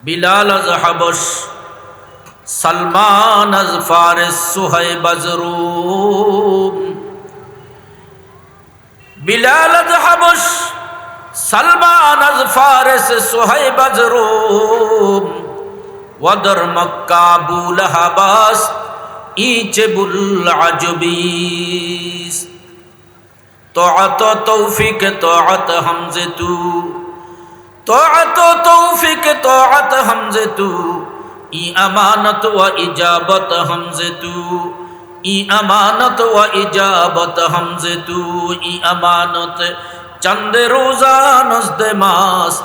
বিলাল আজ হাবশ, সালমান আজ ফারিস, সুহাইব আজ রুম। বিলাল আজ হাবশ, সালমান আজ ফারিস, সুহাইব আজ রুম। ওয়াদর মক্কা আবু লাহাবাস, ইচবুল আজবিস। তোআত তৌফিক তোআত হামজে তু, তোআত তৌফিক তোআত হামজে তু। ই আমানত ওয়া ইজাবত হামজে তু, ই আমানত ওয়া ইজাবত হামজে তু। ই আমানত চন্দ রোজা নজদে মাস,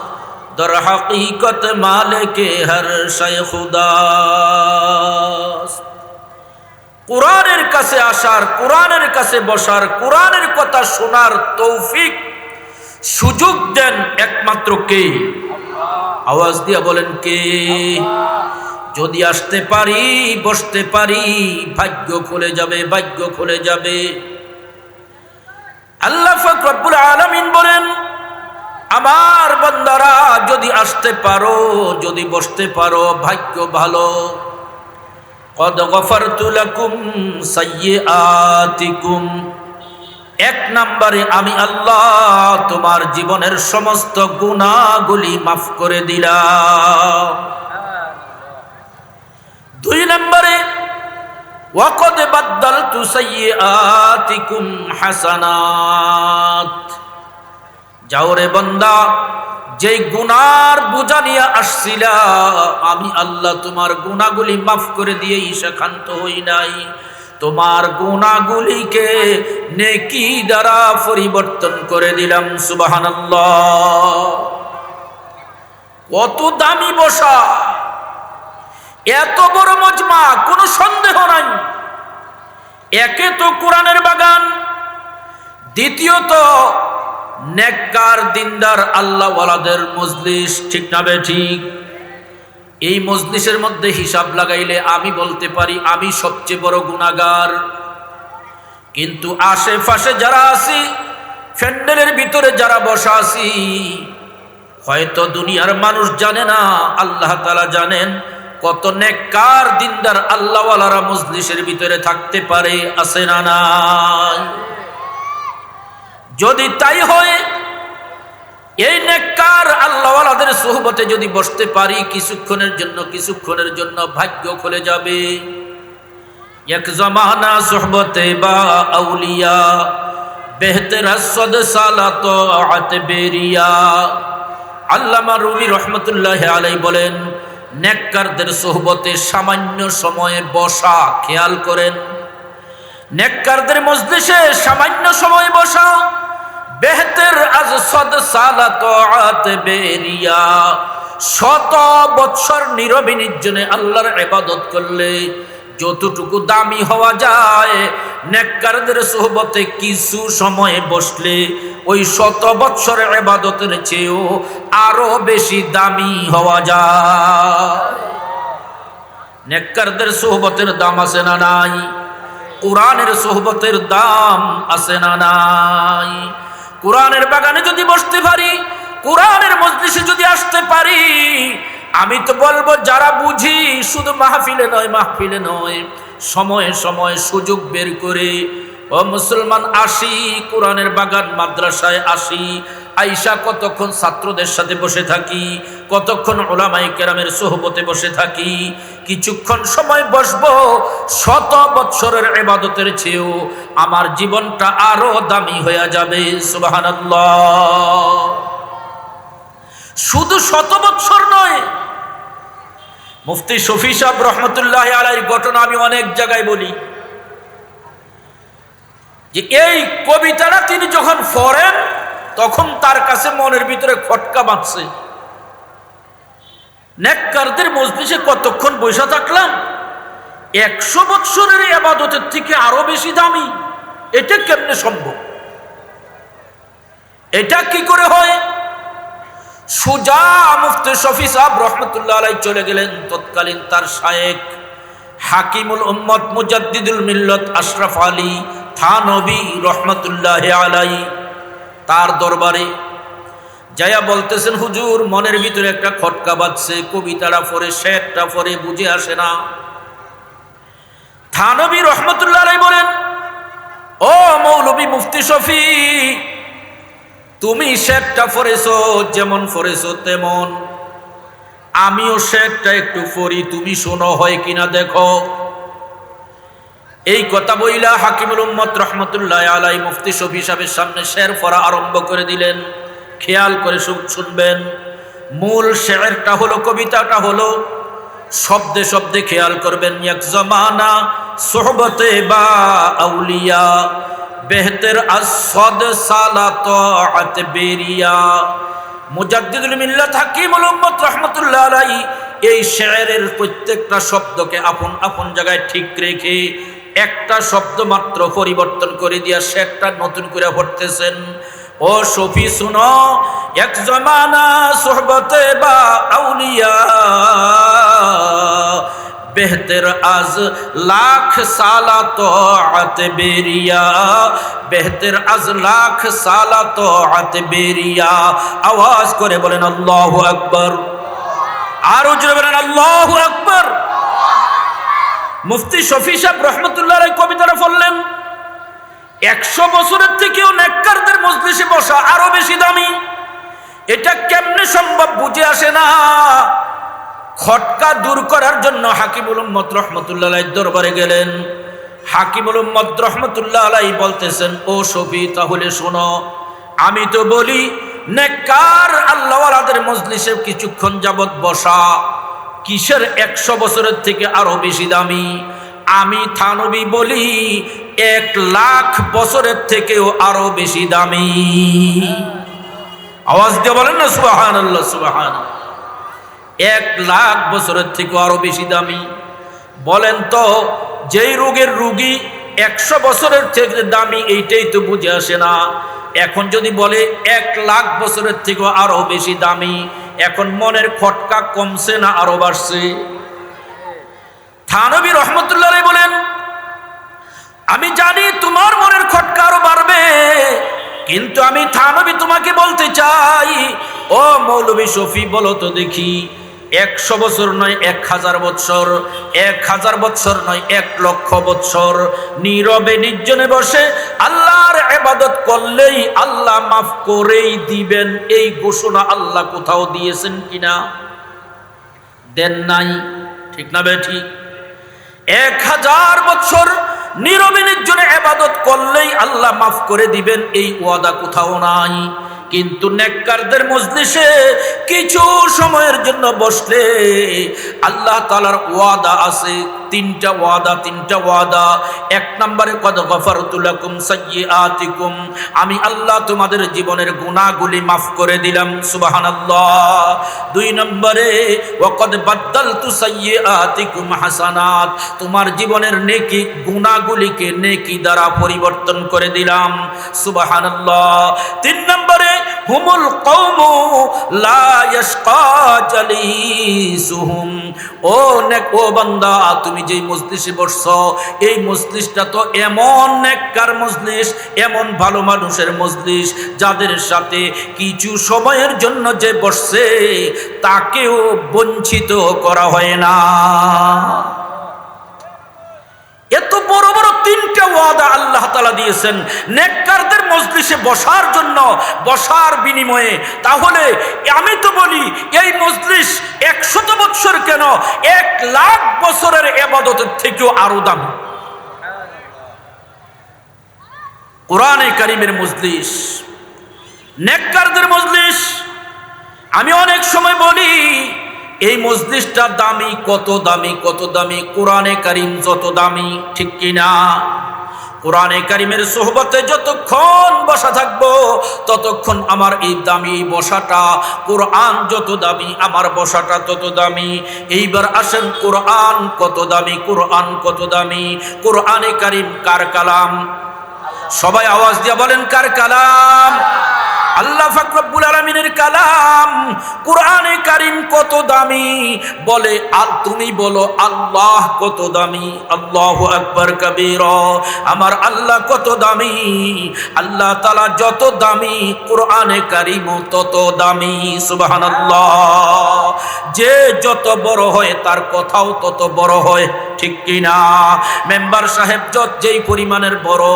দর হकीकत মালিকে হর শয় খুদাস। কুরআনের কাছে আসার, কুরআনের কাছে বসার, কুরআনের কথা শোনার তৌফিক সুযোগ দেন একমাত্র কে? আওয়াজ দিয়া বলেন কে? যদি আসতে পারি, বসতে পারি, ভাগ্য খুলে যাবে, ভাগ্য খুলে যাবে। আল্লাহ পাক রব্বুল আলামিন বলেন, আমার বান্দারা যদি আসতে পারো, যদি বসতে পারো, ভাগ্য ভালো। কদ গফারতু লাকুম সাইয়্যাতিকুম। এক নম্বরে আমি আল্লাহ তোমার জীবনের সমস্ত গুনাহগুলি মাফ করে দিলাম। দুই নম্বরে ওয়াকদ বাদদালতু সাইয়্যাতিকুম হাসানাত। যাও রে বান্দা, যেই গুনার বোঝা নিয়ে আসছিলা, আমি আল্লাহ তোমার গুনাহগুলি মাফ করে দিয়েই সেখান্ত হই নাই। তোমার গুনাহগুলিকে নেকি দ্বারা পরিবর্তন করে দিলাম। সুবহানাল্লাহ। কত দামি বসা, এত বড় মজমা, কোনো সন্দেহ নাই। একে তো কোরআনের বাগান, দ্বিতীয়ত নেককার দিনদার আল্লাহওয়ালাদের মজলিস। ঠিক না বেঠিক? এই মজলিসের মধ্যে হিসাব লাগাইলে আমি বলতে পারি আমি সবচেয়ে বড় গুনাহগার। কিন্তু আশেপাশে যারা আছি, প্যান্ডেলের ভিতরে যারা বসা আছি, হয়তো দুনিয়ার মানুষ জানে না, আল্লাহ তাআলা জানেন কত নেককার দিনদার আল্লাহওয়ালারা মজলিসের ভিতরে থাকতে পারে। আছে না নাই? যদি তাই হয়, এই নেককার আল্লাহওয়ালাদের সোহবতে যদি বসতে পারি কিছুক্ষণের জন্য, কিছুক্ষণের জন্য ভাগ্য খুলে যাবে। এক জমানা সোহবতে বা আউলিয়া, বেহতের আসদ সালাত আত বেরিয়া। আল্লামা রুমি রহমতুল্লাহ আলাইহি বলেন, নেককারদের সোহবতে সামান্য সময়ে বসা, খেয়াল করেন, নেককারদের মজলিসে সামান্য সময় বসা বেহতের আজ সদ সালাত আত বেরিয়া। 100 বৎসর নীরবে নির্জনে আল্লাহর ইবাদত করলে যতটুকু দামি হওয়া যায়, নেককারদের সোহবতে কিছু সময় বসলে ওই 100 বৎসরের ইবাদতের চেয়েও আরো বেশি দামি হওয়া যায়। নেককারদের সোহবতের দাম আছে না নাই? কোরআনের সোহবতের দাম আছে না নাই? কোরআনের বাগানে যদি বসতে পারি, কোরআনের মজলিসে যদি আসতে পারি, আমি তো বলবো যারা বুঝি, শুধু মাহফিলে নয়, মাহফিলে নয়, সময়ে সময়ে সুযোগ বের করে ও মুসলমান আসি, কোরআনের বাগান মাদ্রাসায় আসি, আইসা কতক্ষণ ছাত্রদের সাথে বসে থাকি, কতক্ষণ উলামায়ে কেরামের সোহবতে বসে থাকি। কিছুক্ষণ সময় বসবো, 100 বৎসরের ইবাদতের চেয়েও আমার জীবনটা আরো দামি হয়ে যাবে। সুবহানাল্লাহ। শুধু 100 বৎসর নয়, মুফতি শফি সাহেব রহমতুল্লাহ আলাইহির ঘটনা আমি অনেক জায়গায় বলি, যে এই কবিতাটা তিনি যখন পড়েন তখন তার কাছে মনের ভিতরে খটকা বাঁধছে। নেককারদের মজলিসে কতক্ষণ বসে থাকলাম, 100 বৎসরের ইবাদতের থেকে আরো বেশি দামি। এটা কেমনে সম্ভব? এটা কি করে হয়? সুজা মুফতি শফি সাহেব রহমতুল্লাহ আলাইহি চলে গেলেন তৎকালীন তার শায়েখ হাকিমুল উম্মত মুজাদ্দিদুল মিল্লাত আশরাফ আলী থানভী রহমতুল্লাহ আলাইহি তার দরবারে। যাইয়া বলতেছেন, হুজুর মনের ভিতরে একটা খটকা বাজছে, কবিতাটা পড়ে শেরটা পড়ে বুঝে আসে না। থানবী রহমতুল্লাহ আলাইহি বলেন, ও মৌলভী মুফতি শফি, তুমি শেরটা পড়েছো, যেমন পড়েছো তেমন আমিও শেরটা একটু পড়ি, তুমি শোনো হয় কিনা দেখো। এই কথা বইলা হাকিমুল উম্মত রহমতুল্লাহ আলাইহি মুফতি শফি সাহেবের সামনে শের পড়া আরম্ভ করে দিলেন। খেয়াল করে শুনবেন, মূল শেরটা হলো, কবিতাটা হলো শব্দে শব্দে খেয়াল করবেন। এক জমানা সোহবতে বা আউলিয়া বেহতের আসদ সালাত আত বেরিয়া। মুজাদ্দিদুল মিল্লাত হাকিমুল উম্মত রাহমাতুল্লাহ আলাইহি এই শেরের প্রত্যেকটা শব্দকে আপন আপন জায়গায় ঠিক রেখে একটা শব্দ মাত্র পরিবর্তন করে দিয়া শেরটা নতুন করে পড়তেছেন। ও শফি শুনো, এক জমানা সোহবতে বা আউলিয়া বেহতের আজ লাখ সালা তোআত বেরিয়া, বেহতের আজ লাখ সালা তোআত বেরিয়া। আওয়াজ করে বলেন আল্লাহু আকবার, আরো জোরে বলেন আল্লাহু আকবার। মুফতি শফি সাহেব রহমতুল্লাহ আলাইহি কবিতাটা পড়লেন। 100 বছরের থেকেও নেককারদের মজলিসে বসা আরো বেশি দামি। এটা কেমনে সম্ভব বুঝে আসে না। খটকা দূর করার জন্য হাকিমুল উম্মত রহমতুল্লাহ আলাইহির দরবারে গেলেন। হাকিমুল উম্মত রহমতুল্লাহ আলাইহি বলতেছেন, ও শফি তাহলে শোনো, আমি তো বলি নেককার আল্লাহওয়ালাদের মজলিসে কিছুক্ষণ যাবত বসা কিসের 100 বছরের থেকে আরো বেশি দামি। আমি থানবী বলি 1 লাখ বছরের থেকেও আরো বেশি দামি। আওয়াজ দিয়ে বলেন না সুবহানাল্লাহ, সুবহানাল্লাহ। 1 লাখ বছরের থেকেও আরো বেশি দামি। বলেন তো, যেই রোগের রুগী 100 বছরের থেকে দামি, এইটাই তো বুঝে আসে না। এখন যদি বলে 1 লাখ বছরের থেকেও আরো বেশি দামি, এখন মনের খটকা কমছে না আরো বাড়ছে? থানবী রহমতুল্লাহ আলাইহি বলেন, আমি জানি তোমার মনের খটকা আরো বাড়বে, কিন্তু আমি থানবী তোমাকে বলতে চাই, ও মৌলভী শফি বলো তো দেখি, 100 বছর নয় 1000 বছর, 1000 বছর নয় 1 লক্ষ বছর নীরবে নির্জনে বসে আল্লাহর ইবাদত করলেই আল্লাহ মাফ করেই দিবেন, এই ঘোষণা আল্লাহ কোথাও দিয়েছেন কিনা? দেন নাই, ঠিক না বেঠি? 1000 বছর নীরবে নির্জনে ইবাদত করলেই আল্লাহ মাফ করে দিবেন, এই ওয়াদা কোথাও নাই। কিন্তু নেককারদের মজলিসে কিছু সময়ের জন্য বসলে আল্লাহ তাআলার ওয়াদা আছে, 3টা ওয়াদা। 1 নম্বরে কদ গফারতু লাকুম সাইয়্যাতিকুম, আমি আল্লাহ তোমাদের জীবনের গুনাহগুলি মাফ করে দিলাম, সুবহানাল্লাহ। 2 নম্বরে ওয়াকদ বাদদালতু সাইয়্যাতিকুম হাসানাত, তোমার জীবনের নেকি গুনাহগুলিকে নেকি দ্বারা পরিবর্তন করে দিলাম, সুবহানাল্লাহ। 3 নম্বরে হুমুল কওমু লা ইয়াশকা জালিসুহুম, ও বান্দা, তুমি যেই মজলিসে বসছো এই মজলিসটা তো এমন নেককার মজলিস, এমন ভালো মানুষের মজলিস, যাদের সাথে কিছু সময়ের জন্য যে বসছে তাকেও বঞ্চিত করা হয় না। এত বড় বড় 3টা ওয়াদা আল্লাহ তাআলা দিয়েছেন নেককারদের মজলিসে বসার জন্য, বসার বিনিময়ে। তাহলে আমি তো বলি এই মজলিস 100 বছর কেন, 1 লাখ বছরের ইবাদতের থেকেও আরো দামি। কোরআনে কারীমের মজলিস, নেককারদের মজলিস। আমি অনেক সময় বলি এই মজলিসটা দামি, কত দামি, কত দামি, কোরআনে কারীম যত দামি, ঠিক কিনা? কোরআনে কারীমের সোহবতে যতক্ষণ বসা থাকবো ততক্ষণ আমার এই দামি বসাটা, কোরআন যত দামি আমার বসাটা তত দামি। এইবার আসেন, কোরআন কত দামি, কোরআন কত দামি। কোরআনে কারীম কার কালাম? সবাই আওয়াজ দিয়ে বলেন কার কালাম? আল্লাহ পাক রব্বুল আলামিনের কালাম কোরআনে কারীম কত দামি, বলে আর তুমি বলো আল্লাহ কত দামি। আল্লাহু আকবার কাবীরা, আমার আল্লাহ কত দামি। আল্লাহ তাআলা যত দামি কোরআনে কারীম তত দামি। সুবহানাল্লাহ। যে যত বড় হয় তার কথাও তত বড় হয়, ঠিক কিনা? মেম্বার সাহেব যেই পরিমাণের বড়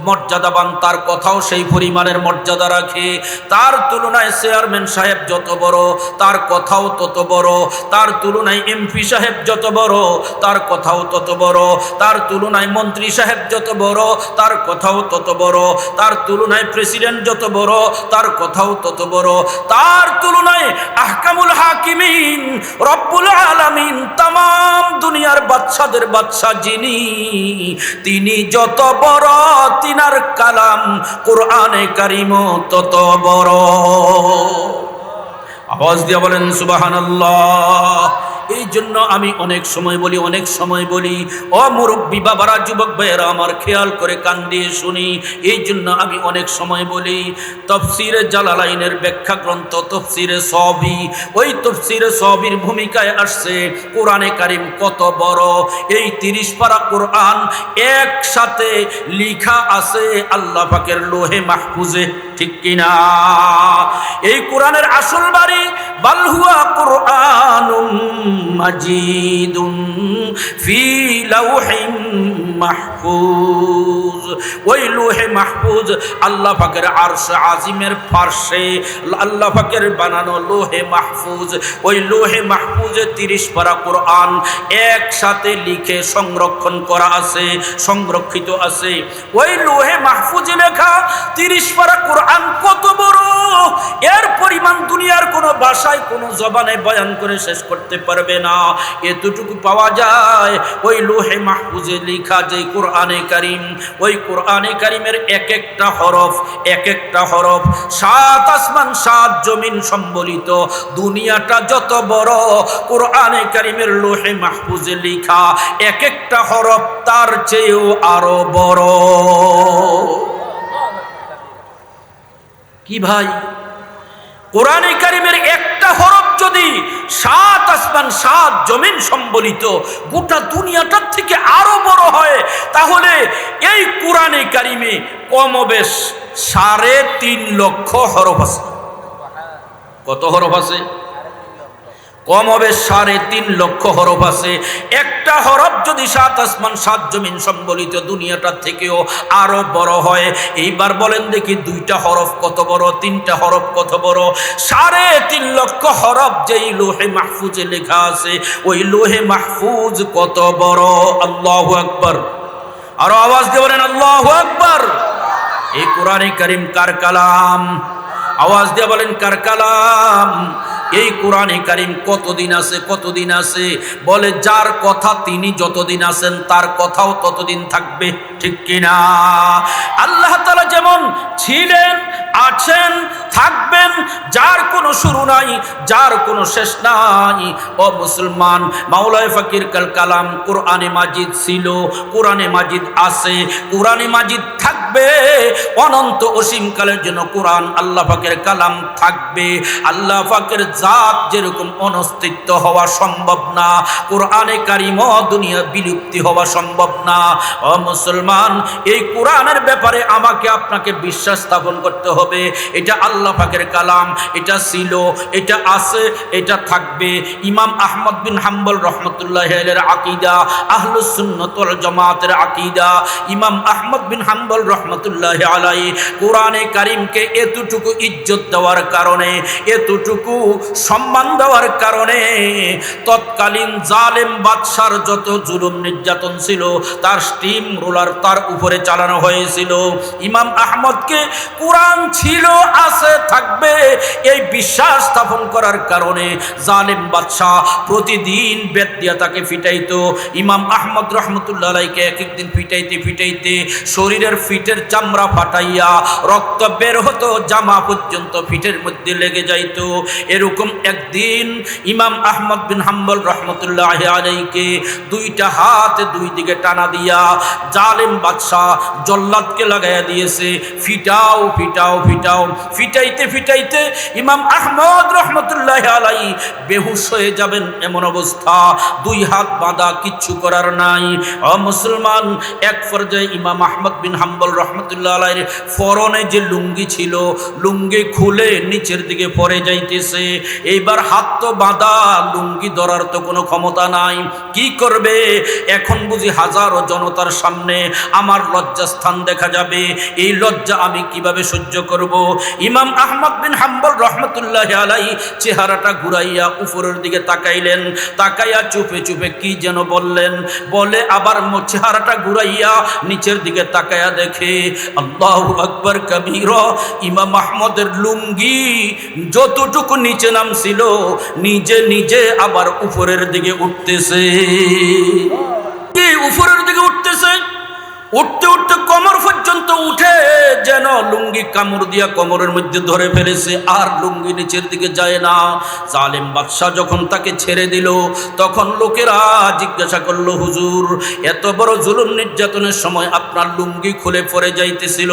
মর্যাদাবান তার কথাও সেই পরিমাণের মর্যাদা রাখে। তার তুলনায় চেয়ারম্যান সাহেব যত বড় তার কথাও তত বড়, তার তুলনায় এমপি সাহেব যত বড় তার কথাও তত বড়, তার তুলনায় মন্ত্রী সাহেব যত বড় তার কথাও তত বড়, তার তুলনায় প্রেসিডেন্ট যত বড় তার কথাও তত বড়, তার তুলনায় আহকামুল হাকিমিন রব্বুল আলামিন তামাম দুনিয়ার বাদশাদের বাদশা যিনি, তিনি যত বড় তিনার কালাম কোরআনে কারীম তত বড়। আওয়াজ দিয়ে বলেন সুবহানাল্লাহ। এই জন্য আমি অনেক সময় বলি ও মুরব্বী বাবারা, যুবক ভাইয়েরা আমার খেয়াল করে কান দিয়ে শুনি। এই জন্য আমি অনেক সময় বলি তাফসীরে জালালাইনের ব্যাখ্যা গ্রন্থ তাফসীরে সাবি, ওই তাফসীরে সাবির ভূমিকায় আসছে কোরআনে কারীম কত বড়। এই 30 পারা কোরআন একসাথে লেখা আছে আল্লাহ পাকের লোহে মাহফুজে, ঠিক কিনা? এই কোরআনের আসল বাড়ি বাল হুয়া কুরআনুম মাজিদুন ফি লাউহিম মাহফুজ। ওই লোহে মাহফুজ আল্লাহ পাকের আরশ আজিমের ফারশে আল্লাহ পাকের বানানো লোহে মাহফুজ। ওই লোহে মাহফুজে 30 পারা কোরআন একসাথে লিখে সংরক্ষণ করা আছে, সংরক্ষিত আছে। ওই লোহে মাহফুজে লেখা 30 পারা কোরআন কত বড়, এর পরিমাণ দুনিয়ার কোনো ভাষায় কোনো জবানে বয়ান করে শেষ করতে পারবে না। এতটুকু পাওয়া যায় ওই লোহে মাহফুজে লেখা যে কোরআনে কারীম, ওই কোরআনে কারীমের এক একটা হরফ 7 আসমান 7 জমিন সম্বলিত দুনিয়াটা যত বড়, কোরআনে কারীমের লোহে মাহফুজে লেখা এক একটা হরফ তার চেয়েও আরো বড়। কি ভাই, কোরআনে কারীমের একটা হরফ যদি 7 আসমান 7 জমিন সম্বলিত গোটা দুনিয়াটার থেকে আরো বড় হয়, তাহলে এই কোরআনে কারীমে কমবেশ 3.5 লক্ষ হরফ আছে। কত হরফ আছে? কমবেশ 3.5 লক্ষ হরফ আছে। একটা হরফ যদি 7 আসমান 7 জমিন সম্বলিত দুনিয়াটার থেকেও আরো বড় হয়, এইবার বলেন দেখি 2টা হরফ কত বড়, 3টা হরফ কত বড়? 3.5 লক্ষ হরফ যেই লোহে মাহফুজে লেখা আছে, ওই লোহে মাহফুজ কত বড়। আল্লাহু আকবার। আর আওয়াজ দিয়ে বলেন আল্লাহু আকবার। এই কোরআনে কারীম কার কালাম? আওয়াজ দিয়ে বলেন কার কালাম? এই কোরআনে কারীম কতদিন আছে? বলে যার কথা তিনি যতদিন আছেন তার কথাও ততদিন থাকবে, ঠিক কিনা? আল্লাহ তাআলা যেমন ছিলেন, আছেন, থাকবেন, যার কোনো শুরু নাই, যার কোনো শেষ নাই। ও মুসলমান, মাওলানা ফকির কালাম কোরআনে মাজিদ ছিল, কোরআনে মাজিদ আছে, কোরআনে মাজিদ থাকবে অনন্ত অসীম কালের জন্য। কোরআন আল্লাহ পাকের কালাম থাকবে। আল্লাহ পাকের জাত যেরকম অনস্তিত্ব হওয়া সম্ভব না, কোরআনে কারীম দুনিয়া বিলুপ্তি হওয়া সম্ভব না। ও মুসলমান, এই কোরআনের ব্যাপারে আমাকে আপনাকে বিশ্বাস স্থাপন করতে হবে। এটা আল্লাহ পাকের কালাম, এটা ছিল, এটা আছে, এটা থাকবে। ইমাম আহমদ বিন হাম্বল রহমতুল্লাহি আলাইহির আকীদা, আহলুস সুন্নাত ওয়াল জামাতের আকীদা। ইমাম আহমদ বিন হাম্বল রহমতুল্লাহি আলাইহি কোরআনে কারীমকে এতটুকু ইজ্জত দেওয়ার কারণে, এতটুকু সম্মান দেওয়ার কারণে তৎকালীন জালেম বাদশার যত জুলুম নির্যাতন ছিল তার স্টিম রোলার তার উপরে চালানো হয়েছিল। ইমাম আহমদকে কোরআন ছিল, আছে, থাকবে এই বিশ্বাস স্থাপন করার কারণে জালেম বাদশা প্রতিদিন বেত দিয়া তাকে ফিটাইতো। ইমাম আহমদ রহমতুল্লাহ আলাইহিকে এক একদিন ফিটাইতে শরীরের ফিটের চামড়া ফাটাইয়া রক্ত বের হতো, জামা পর্যন্ত ফিটের মধ্যে লেগে যাইত। এরকম একদিন ইমাম আহমদ বিন হাম্বল রহমতুল্লাহি আলাইহিকে 2টা হাত 2 দিকে টানা দিয়া জালেম বাদশা জল্লাদকে লাগাইয়া দিয়েছে। ফিটাও ফিটাও। ফিটাইতে ফিটাইতে ইমাম আহমদ রহমতুল্লাহ আলাই বেহুশ হয়ে যাবেন এমন অবস্থা, দুই হাত বাঁধা, কিচ্ছু করার নাই। মুসলমান, এক পর্যায়ে ইমাম আহমদ বিন হাম্বল রহমতুল্লাহ আলাইহির ফরনে যে লুঙ্গি ছিল, লুঙ্গি খুলে নিচের দিকে পড়ে যাইতেছে। এইবার হাত তো বাঁধা, লুঙ্গি ধরার তো কোনো ক্ষমতা নাই, কি করবে? এখন বুঝি হাজারো জনতার সামনে আমার লজ্জাস্থান দেখা যাবে, এই লজ্জা আমি কিভাবে সহ্য করব? ইমাম আহমদ বিন হাম্বল রহমতুল্লাহ আলাইহি চেহারাটা ঘুরাইয়া উপরের দিকে তাকাইলেন, তাকাইয়া চুপে চুপে কি যেন বললেন, বলে আবার চেহারাটা ঘুরাইয়া নিচের দিকে তাকাইয়া দেখে আল্লাহু আকবার কবীরা, ইমাম আহমদের লুঙ্গি যতটুকু নিচে নামছিল নিজে নিজে আবার উপরের দিকে উঠতেছে, উপরের দিকে উঠতেছে। উঠতে উঠতে কোমর পর্যন্ত উঠে যেন লুঙ্গি কামড় দিয়া কোমরের মধ্যে ধরে ফেলেছে, আর লুঙ্গি নিচের দিকে যায় না। জালেম বাদশাহ যখন তাকে ছেড়ে দিল, তখন লোকেরা জিজ্ঞাসা করলো, হুজুর, এত বড় জুলুম নির্যাতনের সময় আপনার লুঙ্গি খুলে পড়ে যাইতেছিল,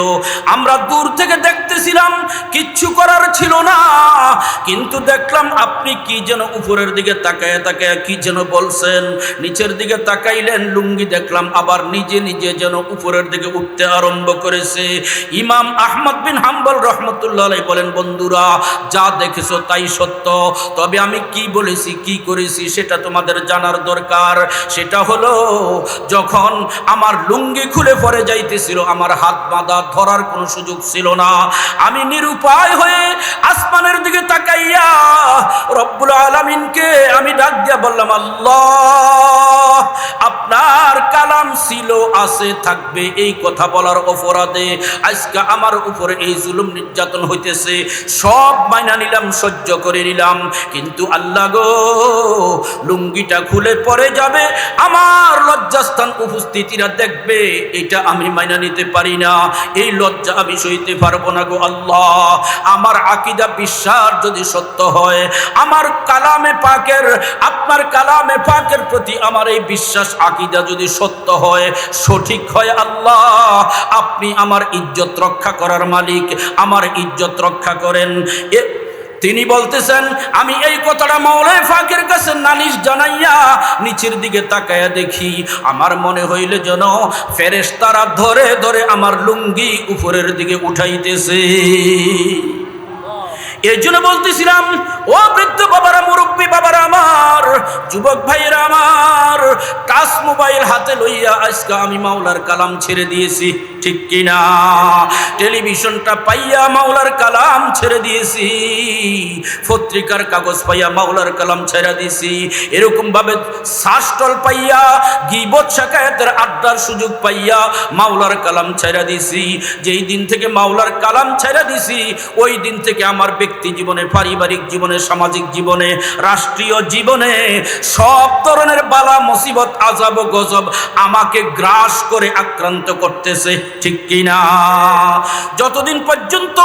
আমরা দূর থেকে দেখতেছিলাম, কিচ্ছু করার ছিল না, কিন্তু দেখলাম আপনি কি যেন উপরের দিকে তাকায় তাকায় কি যেন বলছেন, নিচের দিকে তাকাইলেন, লুঙ্গি দেখলাম আবার নিজে নিজে যেন উপরের দিকে উঠতে আরম্ভ করেছে। ইমাম আহমদ বিন হাম্বল রহমতুল্লাহ আলাইহি বলেন, বন্ধুরা, যা দেখেছো তাই সত্য, তবে আমি কি বলেছি কি করেছি সেটা তোমাদের জানার দরকার। সেটা হলো, যখন আমার লুঙ্গি খুলে পড়ে যাইতেছিল, আমার হাত বাঁধা, ধরার কোনো সুযোগ ছিল না, আমি নিরুপায় হয়ে আসমানের দিকে তাকাইয়া রব্বুল আলামিনকে আমি ডাক দিয়া বললাম, আল্লাহ, আপনার কালাম ছিল, আছে, থাকবে, এই কথা বলার অপরাধে আজকে আমার উপরে এই জুলুম নির্যাতন হইতেছে, সব মাইনা নিলাম, সহ্য করে নিলাম, কিন্তু আল্লাহ গো, লুঙ্গিটা খুলে পড়ে যাবে, আমার লজ্জাস্থান উপস্থিতিরা দেখবে, এটা আমি মাইনা নিতে পারি না, এই লজ্জা আমি সইতে পারবো না গো আল্লাহ। আমার আকীদা বিশ্বাস যদি সত্য হয়, আমার কালামে পাকের, আপনার কালামে পাকের প্রতি আমার এই বিশ্বাস আকীদা যদি সত্য হয়, সঠিক হয়, আল্লাহ আপনি আমার ইজ্জত রক্ষা করার মালিক, আমার ইজ্জত রক্ষা করেন। তিনি বলতেছেন, আমি এই কথাটা মাওলানা পাকের কাছে নালিশ জানাইয়া নিচের দিকে তাকায়া দেখি, আমার মনে হইলে যেন ফেরেশতারা ধরে ধরে আমার লুঙ্গি উপরের দিকে উঠাইতেছে। এই জন্য বলতেছিলাম, ও বৃদ্ধ বাবারা, মুরব্বী বাবারা আমার, যুবক ভাইয়েরা আমার, টাচ মোবাইল হাতে লইয়া আজকে আমি মাওলার কালাম ছেড়ে দিয়েছি, ঠিক কিনা? টেলিভিশনটা পাইয়া মাওলার কালাম ছেড়ে দিয়েছি, পত্রিকার কাগজ পাইয়া মাওলার কালাম ছেড়ে দিয়েছি, এরকম ভাবে শাস্টল পাইয়া, গীবত শাকায়াতের আড্ডার সুযোগ পাইয়া মাওলার কালাম ছেড়ে দিয়েছি। যেই দিন থেকে মাওলার কালাম ছেড়ে দিয়েছি, ওই দিন থেকে আমার ব্যক্তি জীবনে, পারিবারিক জীবনে, সামাজিক জীবনে, রাষ্ট্রীয় জীবনে সব ধরনের বালা মুসিবত, আযাব গজব আমাকে গ্রাস করে আক্রান্ত করতেছে, ঠিক কিনা? যতদিন পর্যন্ত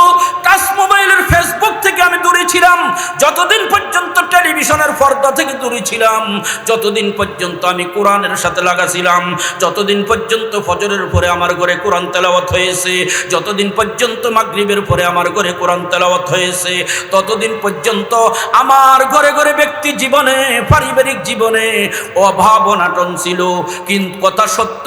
টাচ মোবাইলের ফেসবুক থেকে আমি দূরে ছিলাম, যতদিন পর্যন্ত টেলিভিশনের পর্দা থেকে দূরে ছিলাম, যতদিন পর্যন্ত আমি কোরআনের সাথে লাগা ছিলাম, যতদিন পর্যন্ত ফজরের পরে আমার ঘরে কোরআন তেলাওয়াত হয়েছে, যতদিন পর্যন্ত মাগরিবের পরে আমার ঘরে কোরআন তেলাওয়াত হয়েছে, ততদিন পর্যন্ত আমার ঘরে ঘরে ব্যক্তি জীবনে, পারিবারিক জীবনে অভাব অনাটন ছিল, কিন্তু কথা সত্য,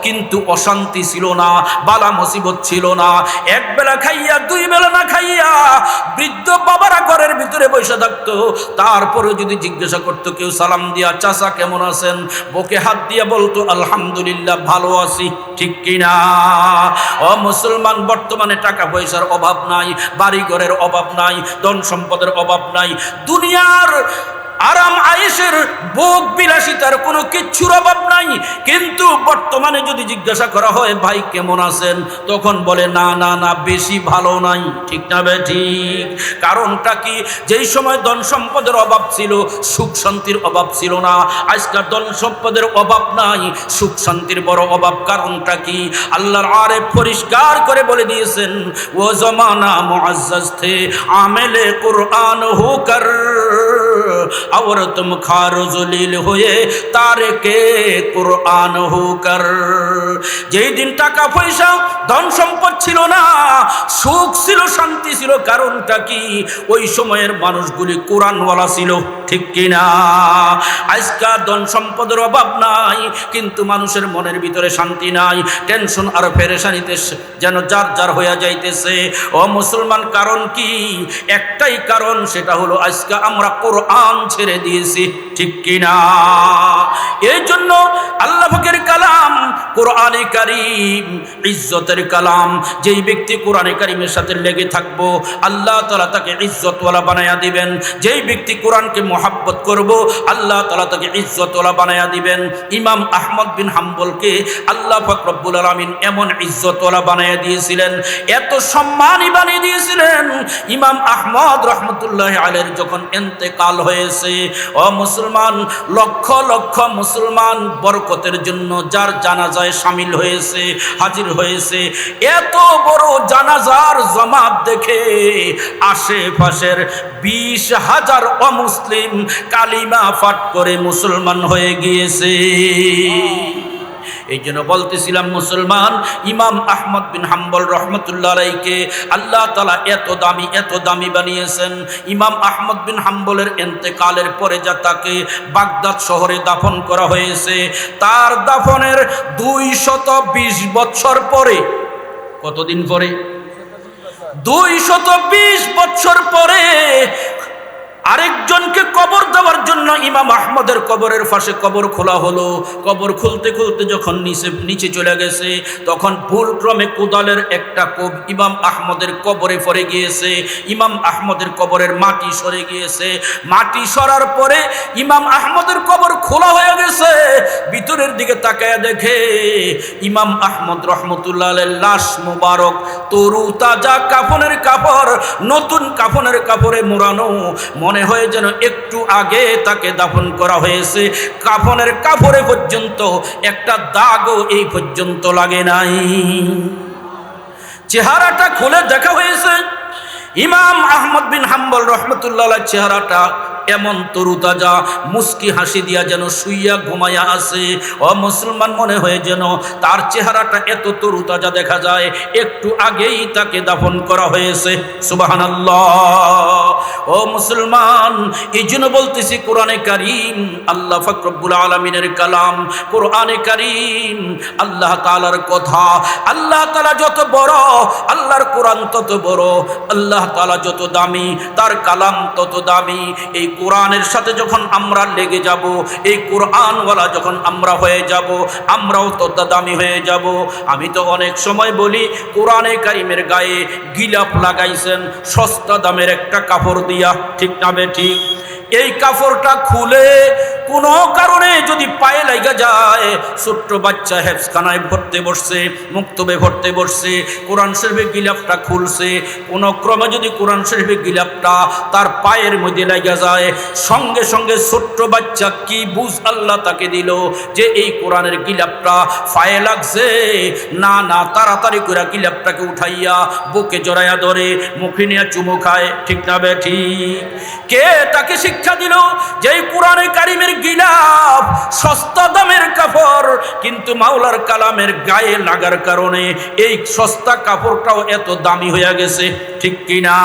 কিন্তু অশান্তি ছিল না, বালা মুসিবত ছিল না। এক বেলা খাইয়া দুই বেলা না খাইয়া বৃদ্ধ বাবারা ঘরের ভিতরে বসে থাকতো, তারপরে যদি জিজ্ঞাসা করতো কেউ সালাম দিয়া, চাচা কেমন আছেন, বুকে হাত দিয়া বলতো আলহামদুলিল্লাহ ভালো আছি, ঠিক কিনা? ও মুসলমান, বর্তমানে টাকা পয়সার অভাব নাই, বাড়ি ঘরের অভাব নাই, ধন সম্পদের অভাব নাই, দুনিয়ার আরাম আয়েশের ভোগ বিলাসিতার কোনো কিচ্ছুর অভাব নাই, কিন্তু বর্তমানে যদি জিজ্ঞাসা করা হয় ভাই কেমন আছেন, তখন বলে না না না, বেশি ভালো নাই, ঠিক না বে ঠিক? কারণটা কি? যেই সময় ধন সম্পদের অভাব ছিল, সুখ শান্তির অভাব ছিল না, আজকাল ধন সম্পদের অভাব নাই, সুখ শান্তির বড় অভাব। কারণটা কি? আল্লাহর আরেফ পরিষ্কার করে বলে দিয়েছেন, ও জমানা মুআজ্জাজ থে আমেলে কুরআন হোকর और तुम खारो जलील हुए तारिके कुरान होकर। যেই দিন টাকা পয়সা ধন সম্পদ ছিল না, সুখ ছিল, শান্তি ছিল, কারণটা কি? ওই সময়ের মানুষগুলি কোরআনওয়ালা ছিল, ঠিক কিনা? আজকে ধন সম্পদের অভাব নাই, কিন্তু মানুষের মনের ভিতরে শান্তি নাই, টেনশন আর পেরেশানিতে যেন যার যার হইয়া যাইতেছে। ও মুসলমান, কারণ কি? একটাই কারণ, সেটা হলো আজকে আমরা কোরআন ছেড়ে দিয়েছি, ঠিক কিনা? এই জন্য আল্লাহ পাকের কালাম কোরআনে কারীম ইজ্জতের কালাম। যেই ব্যক্তি কোরআনে কারীমের সাথে লেগে থাকবো, আল্লাহ তাআলা তাকে ইজ্জতওয়ালা বানায়া দিবেন। যেই ব্যক্তি কোরআনকে মহব্বত করব, আল্লাহ তাআলা তাকে ইজ্জতওয়ালা বানায়া দিবেন। ইমাম আহমদ বিন হাম্বলকে আল্লাহ পাক রব্বুল আলামিন এমন ইজ্জতওয়ালা বানায়া দিয়েছিলেন, এত সম্মানী বানিয়ে দিয়েছিলেন। ইমাম আহমদ রহমতুল্লাহি আলাইহির যখন ইন্তেকাল হয়েছে, ও মুসলমান, লক্ষ লক্ষ মুসলমান বরকতের জন্য যার জানাজায় শামিল হয়েছে, হাজির হয়েছে। এত বড় জানাজার জামাত দেখে আশেপাশের 20,000 অমুসলিম কালিমা পাঠ করে মুসলমান হয়ে গিয়েছে। এই জন্য বলতেছিলাম মুসলমান, ইমাম আহমদ বিন হাম্বল রহমতুল্লাহ আলাইহিকে আল্লাহ তাআলা এত দামি বানিয়েছেন। ইমাম আহমদ বিন হাম্বলের ইন্তেকালের পরে যা তাকে বাগদাদ শহরে দাফন করা হয়েছে, তার দাফনের 220 বছর পরে, কতদিন পরে? 220 বছর পরে আরেকজনকে কবর দেওয়ার জন্য ইমাম আহমদের কবরের পাশে কবর খোলা হলো। কবর খুলতে খুলতে যখন নিচে চলে গেছে, তখন ভুলক্রমে কোদালের একটা কোপ ইমাম আহমদের কবরে পড়ে গিয়েছে। ইমাম আহমদের কবরের মাটি সরে গিয়েছে। মাটি সরার পরে ইমাম আহমদের কবর খোলা হয়ে গেছে। ভিতরের দিকে তাকায় দেখে ইমাম আহমদ রহমতুল্লাহ আলাইহির লাশ মুবারক, তরু তাজা কাফনের কাপড়, নতুন কাফনের কাপড়ে মোড়ানো। মনে হয় যেন একটু আগে তাকে দাফন করা হয়েছে। কাফনের কাপড়ে পর্যন্ত একটা দাগও এই পর্যন্ত লাগে নাই। চেহারাটা খুলে দেখা হয়েছে, ইমাম আহমদ বিন হাম্বল রহমতুল্লাহ আলাইহির চেহারাটা এমন তরুতাজা, মুস্কি হাসি দিয়া যেন শুইয়া ঘুমাইয়া আছে। ও মুসলমান, মনে হয় যেন তার চেহারাটা এত তরুতাজা দেখা যায়, একটু আগেই তাকে দাফন করা হয়েছে। সুবহানাল্লাহ। ও মুসলমান, এই জন্য বলতেছি কোরআনে কারীম আল্লাহ পাক রব্বুল আলামিনের কালাম। কোরআনে কারীম আল্লাহ তাআলার কথা। আল্লাহ তাআলা যত বড়, আল্লাহর কোরআন তত বড়। আল্লাহ তাআলা যত দামি, তার কালাম তত দামি। এই কোরআনের সাথে যখন আমরা লেগে যাব, এই কোরআনওয়ালা যখন আমরা হয়ে যাব, আমরাও তত দামি হয়ে যাব। আমি তো অনেক সময় বলি, কোরআনে কারীমের গায়ে গিলাপ লাগাইছেন সস্তা দামের একটা কাপড় দিয়া, ঠিক না বেঠিক? এই কাপড়টা খুলে কোনো কারণে যদি পায়ে লাগা যায়, ছোট্ট বাচ্চা হেফজখানায় ভরতে বসছে, মুক্তবে ভরতে বসছে, কোরআন শরীফের গিলাপটা খুলছে, কোনো ক্রমে যদি কোরআন শরীফের গিলাপটা তার পায়ের মধ্যে লাগা যায়, সঙ্গে সঙ্গে ছোট্ট বাচ্চা কি বুঝ আল্লাহ তাকে দিল যে এই কোরআনের গিলাপটা পায়ে লাগছে? না না, তাড়াতাড়ি করে গিলাপটাকে উঠাইয়া বুকে জড়াইয়া ধরে মুখে নিয়ে চুমু খায়, ঠিক না বেঠিক? কে তাকে শিক্ষা দিল যে এই কোরআনে কারীমের গিলাপ সস্তা দামের কাপড়, কিন্তু মাওলার কালামের গায়ে লাগার কারণে এই সস্তা কাপড়টাও এত দামি হয়ে গেছে, ঠিক কিনা?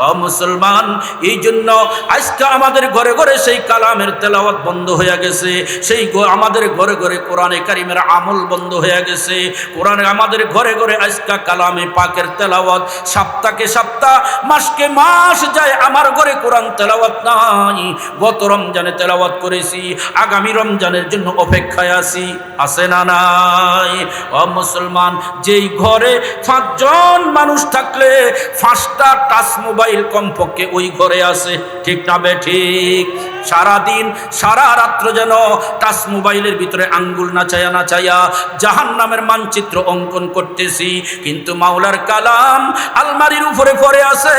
ও মুসলমান, এই জন্য আজকে আমাদের ঘরে ঘরে সেই কালামের তেলাওয়াত বন্ধ হয়ে গেছে। সেই আমাদের ঘরে ঘরে কোরআনে কারীমের আমল বন্ধ হয়ে গেছে। কোরআনে আমাদের ঘরে ঘরে আজকে কালামে পাকের তেলাওয়াত সপ্তাহকে সপ্তাহ, মাসকে মাস যায়, আমার ঘরে কোরআন তেলাওয়াত নাই। গত রমজানে তেলাওয়াত করেছি, আগামী রমজানের জন্য অপেক্ষায় আছি, আছে না নাই? ও মুসলমান, যেই ঘরে 5 জন মানুষ থাকলে 5টা টাচ মোবাইল কমপক্ষে ওই ঘরে আছে, ঠিক না বেঠিক? সারাদিন সারা রাত্র যেন টাচ মোবাইলের ভিতরে আঙ্গুল নাচায়া নাচায়া জাহান্নামের মানচিত্র অঙ্কন করতেছি, কিন্তু মাওলার কালাম আলমারির উপরে পড়ে আছে।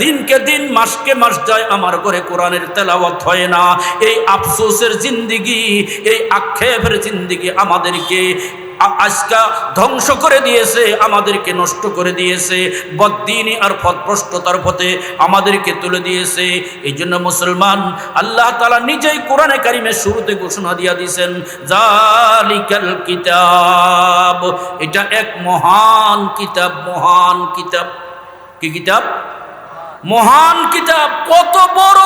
দিনকে দিন, মাসকে মাস যায়, আমার ঘরে কোরআনের তেলাওয়াত হয় না। এই আফসোসের জিন্দিগি, এই আক্ষেপের জিন্দিগি আমাদেরকে আজকা ধ্বংস করে দিয়েছে, আমাদেরকে নষ্ট করে দিয়েছে, বদ্দিনী আর পথভ্রষ্টতার পথে আমাদেরকে তুলে দিয়েছে। এই জন্য মুসলমান, আল্লাহ তাআলা নিজেই কোরআনে কারিমের শুরুতে ঘোষণা দিয়া দিয়েছেন, জালিকাল কিতাব, এটা এক মহান কিতাব। মহান কিতাব, কি কিতাব? মহান কিতাব। কত বড়,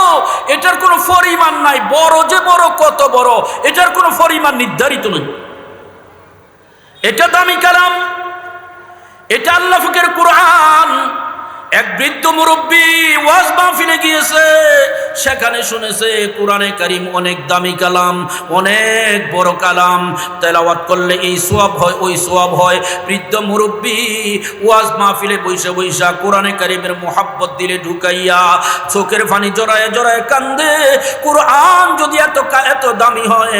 এটার কোনো পরিমাণ নাই। বড় যে বড়, কত বড়, এটার কোনো পরিমাণ নির্ধারিত নেই। এটা দামি কালাম, এটা আল্লাহ পাকের কোরআন। এক বৃদ্ধ মুরব্বী ওয়াজ মাহফিলে গিয়েছে, সেখানে শুনেছে কোরআনে কারিম অনেক দামি কালাম, অনেক বড় কালাম, তেলাওয়াত করলে এই সওয়াব হয়, ওই সওয়াব হয়। বৃদ্ধ মুরব্বী ওয়াজ মাহফিলে বৈশা বৈশা কোরআনে কারিমের মোহাব্বত দিলে ঢুকাইয়া চোখের পানি জড়ায় জড়ায় কান্দে। কোরআন যদি এত দামি হয়,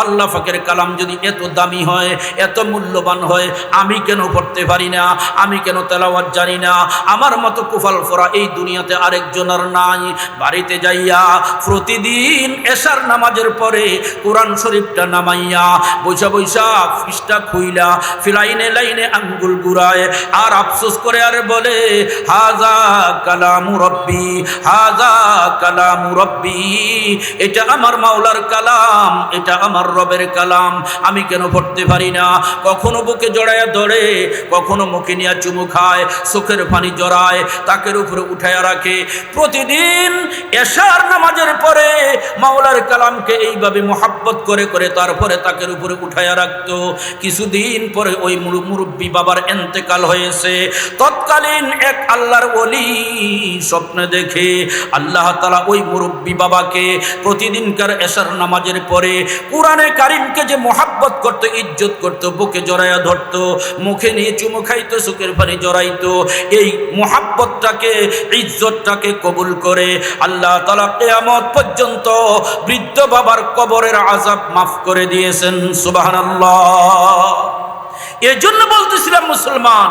আল্লাহ পাকের কালাম যদি এত দামি হয়, এত মূল্যবান হয়, আমি কেন পড়তে পারি না? আমি কেন তেলাওয়াত জানি না? আমার মতো কুফাল ফরা এই দুনিয়াতে আরেকজনের নাই। বাড়িতে যাইয়া প্রতিদিন এশার নামাজের পরে কোরআন শরীফটা নামাইয়া বৈশা বৈশা পৃষ্ঠা খুইলা ফিলাইনে লাইনে আঙ্গুল গুড়ায় আর আফসোস করে আর বলে, হাজা কালামু রব্বি, হাজা কালামু রব্বি, এটা আমার মাওলার কালাম, এটা আমার রবের কালাম, আমি কেন পড়তে পারি না? কখনো বুকে জড়াইয়া ধরে, কখনো মুখে নিয়ে চুমু খায়, চোখের পানি জড়ায়, তাকের উপরে উঠাইয়া রাখে। প্রতিদিন এশার নামাজের পরে মাওলার কালামকে এইভাবে মোহাব্বত করে করে তারপরে তাকের উপরে উঠাইয়া রাখতো। কিছুদিন পরে ওই মুরব্বী বাবার ইন্তেকাল হয়েছে। তৎকালীন এক আল্লাহর ওলি স্বপ্নে দেখে আল্লাহ তাআলা ওই মুরব্বী বাবাকে প্রতিদিনকার এশার নামাজের পরে কোরআনে কারিমকে যে মোহাব্বত করতো, ইজ্জত করতো, বুকে জড়াইয়া ধরতো, মুখে নিয়ে চুমু খাইতো, চোখের পানি জড়াইতো, এই মোহাব্বতটাকে, ইজ্জতটাকে কবুল করে আল্লাহ তাআলা কিয়ামত পর্যন্ত বৃদ্ধ বাবার কবরের আযাব মাফ করে দিয়েছেন। সুবহানাল্লাহ। এজন্য বলতেছিলাম মুসলমান,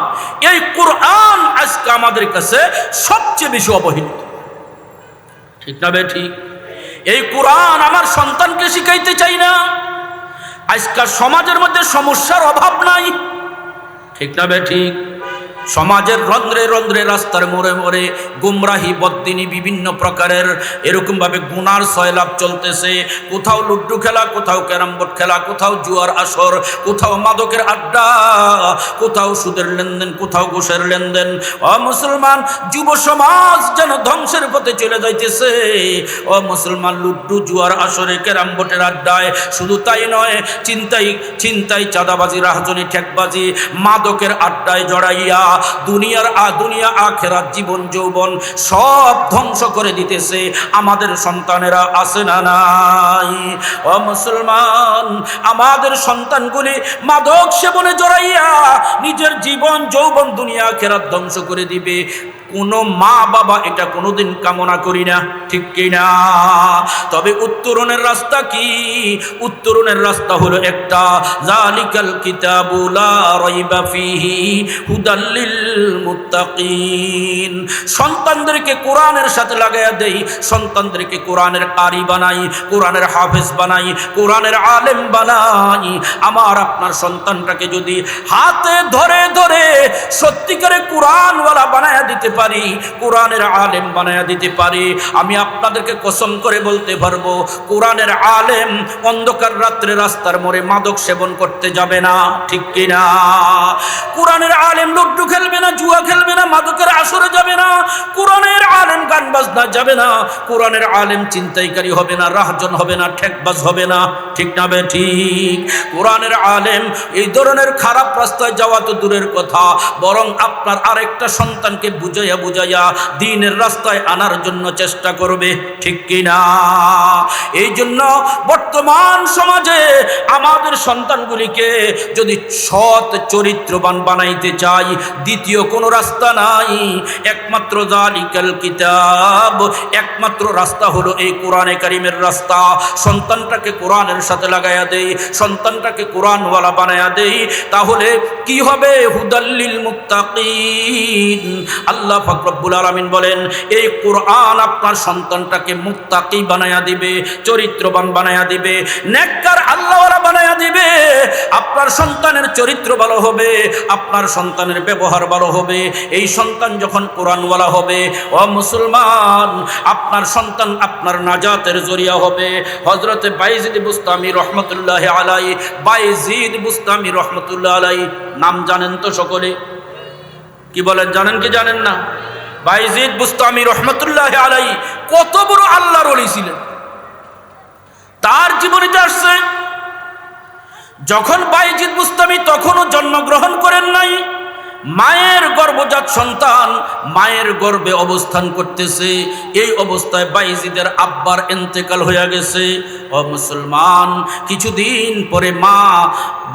এই কোরআন আজকে আমাদের কাছে সবচেয়ে বেশি অবহেলিত। ঠিক না বে ঠিক? এই কোরআন আমার সন্তানকে শিখাইতে চাই না। আজকাল সমাজের মধ্যে সমস্যার অভাব নাই। ঠিক না বে ঠিক? সমাজের রন্ধ্রে রন্ধ্রে, রাস্তার মোড়ে মোড়ে গুমরাহি, বদ্দিনী, বিভিন্ন প্রকারের এরকমভাবে গুনার সয়লাভ চলতেছে। কোথাও লুড্ডু খেলা, কোথাও ক্যারাম বোর্ড খেলা, কোথাও জুয়ার আসর, কোথাও মাদকের আড্ডা, কোথাও সুদের লেনদেন, কোথাও ঘুষের লেনদেন। ও মুসলমান, যুব সমাজ যেন ধ্বংসের পথে চলে যাইতেছে। ও মুসলমান, লুড্ডু, জুয়ার আসরে, ক্যারাম বোর্ডের আড্ডায়, শুধু তাই নয়, চিন্তাই, চাঁদাবাজি, রাহজনী, ঠেকবাজি, মাদকের আড্ডায় জড়াইয়া দুনিয়া আখেরাত, জীবন যৌবন সব ধ্বংস করে দিতেছে আমাদের সন্তানেরা। আছে না নাই? ও মুসলমান, আমাদের সন্তানগুলি মাদক সেবনে জড়াইয়া নিজের জীবন যৌবন, দুনিয়া আখেরাত ধ্বংস করে দিবে। কোনো মা বাবা এটা কোনোদিন কামনা করি না, ঠিক কিনা? তবে উত্তরণের রাস্তা কি? উত্তরণের রাস্তা হলো একটা, জালিকাল কিতাবু লা রাইবা ফিহি হুদাল লিল মুত্তাকিন। সন্তানদেরকে কোরআনের সাথে লাগাইয়া দেই, সন্তানদেরকে কোরআনের কারি বানাই, কোরআনের হাফেজ বানাই, কোরআনের আলেম বানাই। আমার আপনার সন্তানটাকে যদি হাতে ধরে ধরে সত্যিকারে কোরআনওয়ালা বানায়া দিতে পারি, কোরআনের আলেম বানায়া দিতে পারি, আমি আপনাদেরকে কসম করে বলতে পারবো, কোরআনের আলেম অন্ধকার রাত্রে রাস্তার মোড়ে মাদক সেবন করতে যাবে না, ঠিক কিনা? কোরআনের আলেম লুড্ডু খেলবে না, জুয়া খেলবে না, মাদকের আসরে যাবে না। কোরআনের আলেম গান বাজনা যাবে না। কোরআনের আলেম চিন্তাইকারী হবে না, রাহজন হবে না, ঠেকবাজ হবে না, ঠিক না বে ঠিক? কোরআনের আলেম এই ধরনের খারাপ রাস্তায় যাওয়া তো দূরের কথা, বরং আপনার আরেকটা সন্তানকে বুঝাইয়া বুঝাইয়া দ্বীনের রাস্তায় আনার জন্য চেষ্টা করবে, ঠিক কিনা? এই জন্য বর্তমান সমাজে আমাদের সন্তানগুলিকে যদি সৎ চরিত্রবান বানাইতে চাই, দ্বিতীয় কোনো রাস্তা নাই, একমাত্র জালিকাল কিতাব, একমাত্র রাস্তা হলো এই কোরআনে কারিমের রাস্তা। সন্তানটাকে কোরআনের সাথে লাগাইয়া দেই, সন্তানটাকে কোরআনওয়ালা বানাইয়া দেই, তাহলে কি হবে? হুদাল লিল মুত্তাকিন। আল্লাহ পাক রব্বুল আলামিন বলেন, এই কোরআন আপনার সন্তানটাকে মুত্তাকি বানায়া দিবে, চরিত্রবান বানায়া দিবে, নেককার আল্লাহওয়ালা বানায়া দিবে। আপনার সন্তানের চরিত্র ভালো হবে, আপনার সন্তানের ব্যবহার ভালো হবে। এই সন্তান যখন কোরআনওয়ালা হবে, ও মুসলমান, আপনার সন্তান আপনার নাজাতের জরিয়া হবে। হযরতে বাইজিদ বুস্তামি রহমতুল্লাহ আলাইহি, বাইজিদ বুস্তামি রহমতুল্লাহ আলাইহি নাম জানেন তো সকলে? কি বলেন, জানেন কি জানেন না? বাইজিদ বুস্তামি রহমতুল্লাহ আলাইহি কত বড় আল্লাহর ওলি ছিলেন। তার জীবনীতে আসছে, যখন বাইজিদ বুস্তামি তখনও জন্মগ্রহণ করেন নাই, মায়ের গর্ভজাত সন্তান মায়ের গর্ভে অবস্থান করতেছে। এই অবস্থায় বাইজিদের আব্বার ইন্তেকাল হয়ে গেছে। ও মুসলমান, কিছুদিন পরে মা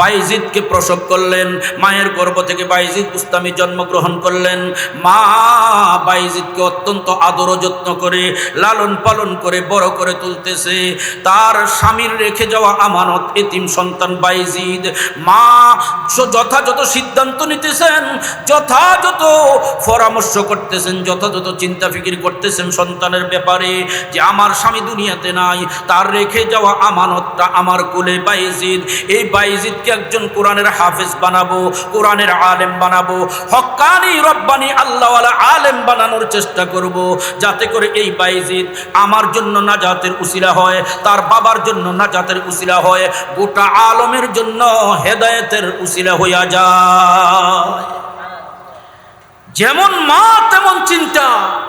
বাইজিদকে প্রসব করলেন, মায়ের গর্ভ থেকে বাইজিদ বুস্তামি জন্মগ্রহণ করলেন। মা বাইজিদকে অত্যন্ত আদর ও যত্ন করে লালন পালন করে বড় করে তুলতেছে। তার স্বামীর রেখে যাওয়া আমানত এতিম সন্তান বাইজিদ, মা যথাযথ সিদ্ধান্ত নিতেছেন, যথাযথ পরামর্শ করতেছেন, যথাযথ চিন্তা ফিকির করতেছেন সন্তানের ব্যাপারে, যে আমার স্বামী দুনিয়াতে নাই, তার রেখে যাওয়া আমানতটা আমার কোলে বাইজিদ। এই বাইজিদকে একজন কোরআনের হাফেজ বানাবো, কোরআনের আলেম বানাবো, হক্কানি রব্বানি আল্লাহওয়ালা আলেম বানানোর চেষ্টা করব, যাতে করে এই বাইজিদ আমার জন্য নাজাতের উসিলা হয়, তার বাবার জন্য নাজাতের উসিলা হয়, গোটা আলমের জন্য হেদায়েতের উসিলা হইয়া যায়। যেমন মা তেমন চিন্তা।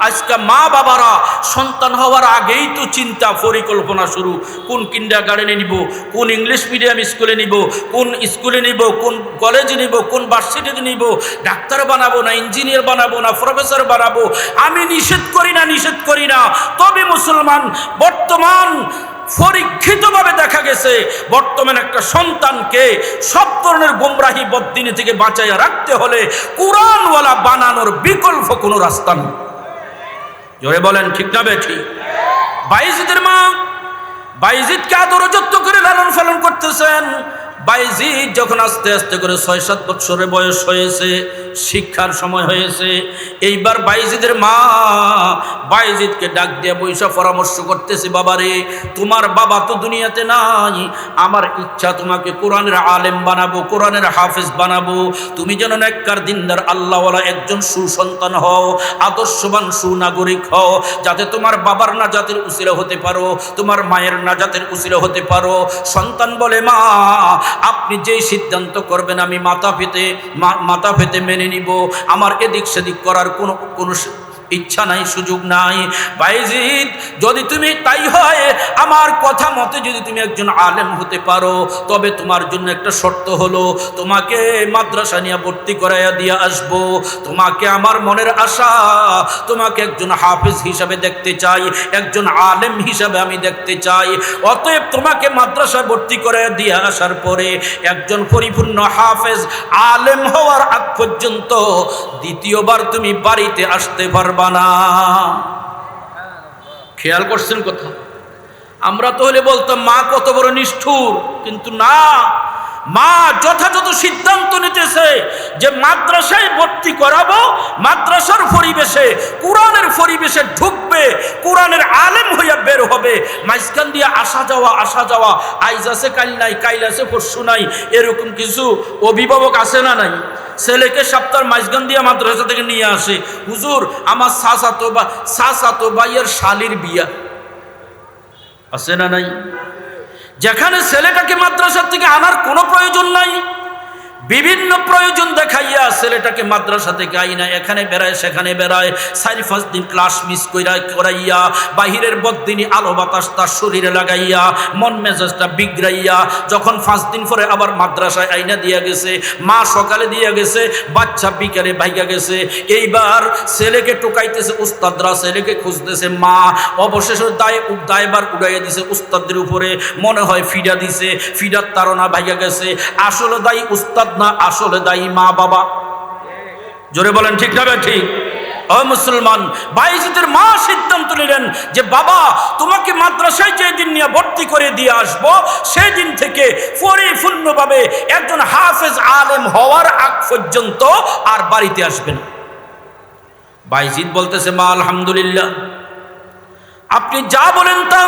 আজকে মা বাবারা সন্তান হওয়ার আগেই তো চিন্তা, পরিকল্পনা শুরু। কোন কিন্ডারগার্টেনে নিব, কোন ইংলিশ মিডিয়াম স্কুলে নিব, কোন স্কুলে নিব, কোন কলেজে নিব, কোন ভার্সিটিতে নিব, ডাক্তার বানাবো না ইঞ্জিনিয়ার বানাবো না প্রফেসর বানাবো। আমি নিষেধ করি না, তবে মুসলমান বর্তমান পরীক্ষিতভাবে দেখা গেছে, বর্তমানে একটা সন্তানকে সব ধরনের গোমরাহি বদ্দিনী থেকে বাঁচাইয়া রাখতে হলে কোরআনওয়ালা বানানোর বিকল্প কোনো রাস্তা নেই। জোরে বলেন ঠিক না বেঠিক? বাইজিদের মা বাইজিদকে আদর যত্ন করে লালন পালন করতেছেন। বাইজিদ যখন আস্তে আস্তে করে ৬-৭ বছরের বয়স হয়েছে, শিক্ষার সময় হয়েছে, এইবার বাইজিদের মা বাইজিদকে ডাক দিয়ে বৈশা পরামর্শ করতেছে, বাবারে, তোমার বাবা তো দুনিয়াতে নাই, আমার ইচ্ছা তোমাকে কোরআনের আলেম বানাবো, কোরআনের হাফেজ বানাবো। তুমি যেন নেককার দিনদার আল্লাহওয়ালা একজন সুসন্তান হও, আদর্শবান সুনাগরিক হও, যাতে তোমার বাবার নাজাতের উসিলা হতে পারো, তোমার মায়ের নাজাতের উসিলা হতে পারো। সন্তান বলে, মা, আপনি যেই সিদ্ধান্ত করবেন আমি মাথা পেতে মেনে নিব, আমার এদিক সেদিক করার কোনো ইচ্ছা নাই, সুযোগ নাই। বাইজিদ, যদি তুমি তাই হয়, আমার কথা মতে যদি তুমি একজন আলেম হতে পারো, তবে তোমার জন্য একটা শর্ত হলো, তোমাকে মাদ্রাসা নিয়ে ভর্তি করাইয়া দিয়ে আসবো। তোমাকে আমার মনের আশা, তোমাকে একজন হাফেজ হিসাবে দেখতে চাই, একজন আলেম হিসাবে আমি দেখতে চাই। অতএব তোমাকে মাদ্রাসায় ভর্তি করাইয়া দিয়ে আসার পরে একজন পরিপূর্ণ হাফেজ আলেম হওয়ার আগ পর্যন্ত দ্বিতীয়বার তুমি বাড়িতে আসতে পারবে বানা। খেয়াল করছেন কথা? আমরা তো হলে বলতাম মা কত বড় নিষ্ঠুর, কিন্তু না, মা যথাযথ সিদ্ধান্ত নিতেছে যে মাদ্রাসায় ভর্তি করাবো, মাদ্রাসার পরিবেশে কোরআনের পরিবেশে ঢুকবে, কোরআনের আলেম হইয়া বের হবে। মাঝখান দিয়ে আসা যাওয়া, আইজ আছে কাল নাই, কাইল আছে পরশু নাই, এরকম কিছু অভিভাবক আছে না নাই? ছেলেকে সপ্তাহের মাঝখান দিয়ে মাদ্রাসা থেকে নিয়ে আসে, হুজুর আমার চাচাতো ভাইয়ের শালির বিয়া, আছে না নাই? যেখানে ছেলেটাকে মাদ্রাসা থেকে আনার কোনো প্রয়োজন নাই, বিভিন্ন প্রয়োজন দেখাইয়া ছেলেটাকে মাদ্রাসা থেকে আইনা এখানে বেড়ায় সেখানে বেড়ায়, ৪-৫ দিন ক্লাস মিস করাইয়া বাহিরের বদ্দিনী আলো বাতাস তার শরীরে লাগাইয়া মন মেজাজটা বিগড়াইয়া, যখন ৫ দিন পরে আবার মাদ্রাসায় আইনা দিয়া গেছে, মা সকালে দিয়া গেছে, বাচ্চা বিকালে ভাইগা গেছে। এইবার ছেলেকে টোকাইতেছে উস্তাদরা, ছেলেকে খুঁজতেছে মা, অবশেষে দায়বার উড়াইয়া দিছে উস্তাদের উপরে। মনে হয় ফিডা দিছে, ফিডার তাড়না ভাইগা গেছে। আসলে দায়ী উস্তাদ না, আসলে দায়ী মা বাবা। জোরে বলেন ঠিক না ঠিক? ও মুসলমান, বাইজিদের মা সিদ্ধান্ত নিলেন যে বাবা, তোমাকে মাদ্রাসায় যেদিন নিয়ে ভর্তি করে দিয়ে আসবো, সেই দিন থেকে পরিপূর্ণভাবে একজন হাফেজ আলেম হওয়ার আগ পর্যন্ত আর বাড়িতে আসবে না। বাইজিদ বলতেছে, মা আলহামদুলিল্লাহ, আপনি যা বলেন তা।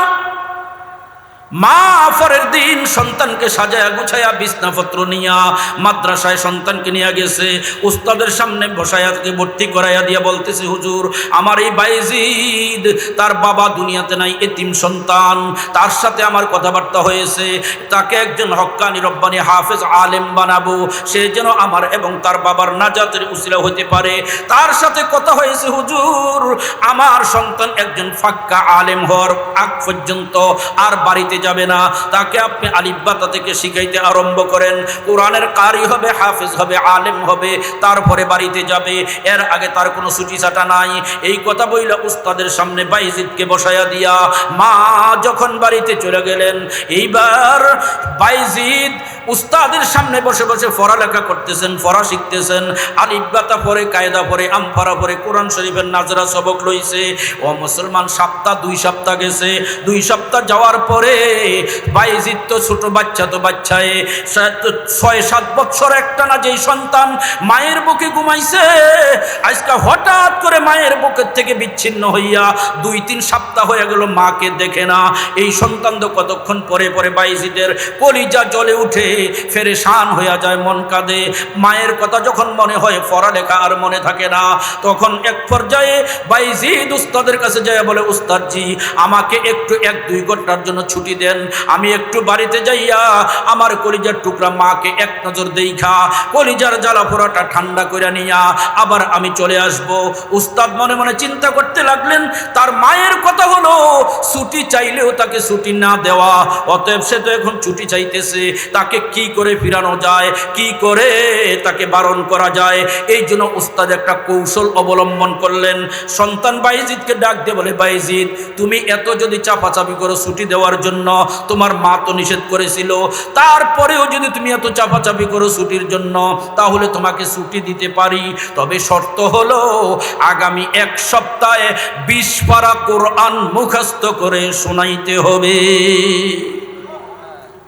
মা পরের দিন সন্তানকে সাজায়া গুছায়া বিছনাপত্র নিয়া মাদ্রাসায় সন্তানকে নিয়ে গেছে, উস্তাদের সামনে বসায়া ভর্তি করাইয়া দিয়া বলতেছে, হুজুর, আমার এই বাইজিদ, তার বাবা দুনিয়াতে নাই, এতিম সন্তান, তার সাথে আমার কথাবার্তা হয়েছে, তাকে একজন হক্কানি রব্বানি হাফেজ আলেম বানাবো, সে যেন আমার এবং তার বাবার নাজাতের উসিলা হতে পারে। তার সাথে কথা হয়েছে, হুজুর, আমার সন্তান একজন ফাক্কা আলেম হওয়ার আগ পর্যন্ত আর বাড়িতে যাবে না, তাকে আপনি আলিফবাতা থেকে শিখাইতে আরম্ভ করেন, কোরআনের কারি হবে, হাফেজ হবে, আলেম হবে, তারপরে বাড়িতে যাবে, এর আগে তার কোনো ছুটি ছাটা নাই। এই কথা বইলা উস্তাদের সামনে বাইজিদকে বসায়া দিয়া মা যখন বাড়িতে চলে গেলেন, এইবার বাইজিদ উস্তাদের সামনে বসে বসে পড়ালেখা করতেছেন, পড়া শিখতেছেন, আলিফবাতা পড়ে, কায়দা পড়ে, আমফারা পড়ে, কোরআন শরীফের নাজরা সবক লইছে। ও মুসলমান, সপ্তাহ 2 সপ্তাহ গেছে। 2 সপ্তাহ যাওয়ার পরে বাইজিদ তো ছোট বাচ্চা, তো বাচ্চায় 6-7 বছর একটানা যেই সন্তান মায়ের বুকে ঘুমাইছে, আজকে হঠাৎ করে মায়ের বুকের থেকে বিচ্ছিন্ন হইয়া 2-3 সপ্তাহ হয়ে গেল, মাকে দেখে না। এই সন্তান তো কতক্ষণ পরে পরে বাইজিদের কলিজা জ্বলে উঠে, ফেরেশান হইয়া যায়, মন কাঁদে। মায়ের কথা যখন মনে হয়, পড়ালেখা আর মনে থাকে না। তখন এক পর্যায়ে বাইজিদ উস্তাদের কাছে যায়, বলে, উস্তাদজি, আমাকে একটু 1-2 ঘন্টার জন্য ছুটি দেন, আমি একটু বাড়িতে যাইয়া আমার কলিজার টুকরা মাকে এক নজর দেইখা কলিজার জ্বালা পোড়াটা ঠান্ডা করে নিয়া আবার আমি চলে আসব। উস্তাদ মনে মনে চিন্তা করতে লাগলেন, তার মায়ের কথা হলো ছুটি চাইলেও তাকে ছুটি না দেওয়া, অতএব সে তো এখন ছুটি চাইতেছে, তাকে কি করে ফিরানো যায়, কি করে তাকে বারণ করা যায়। এই জন্য উস্তাদ একটা কৌশল অবলম্বন করলেন। সন্তান বাইজিদকে ডাক দিয়ে বলে, বাইজিদ, তুমি এত যদি চাপাচাপি করো ছুটি দেওয়ার জন্য, তোমার মা তো নিষেধ করেছিল, তারপরেও যদি তুমি এত চাপাচাপি করো ছুটির জন্য, তাহলে তোমাকে ছুটি দিতে পারি, তবে শর্ত হলো আগামী 1 সপ্তাহে 20 পারা কোরআন মুখস্থ করে শোনাইতে হবে।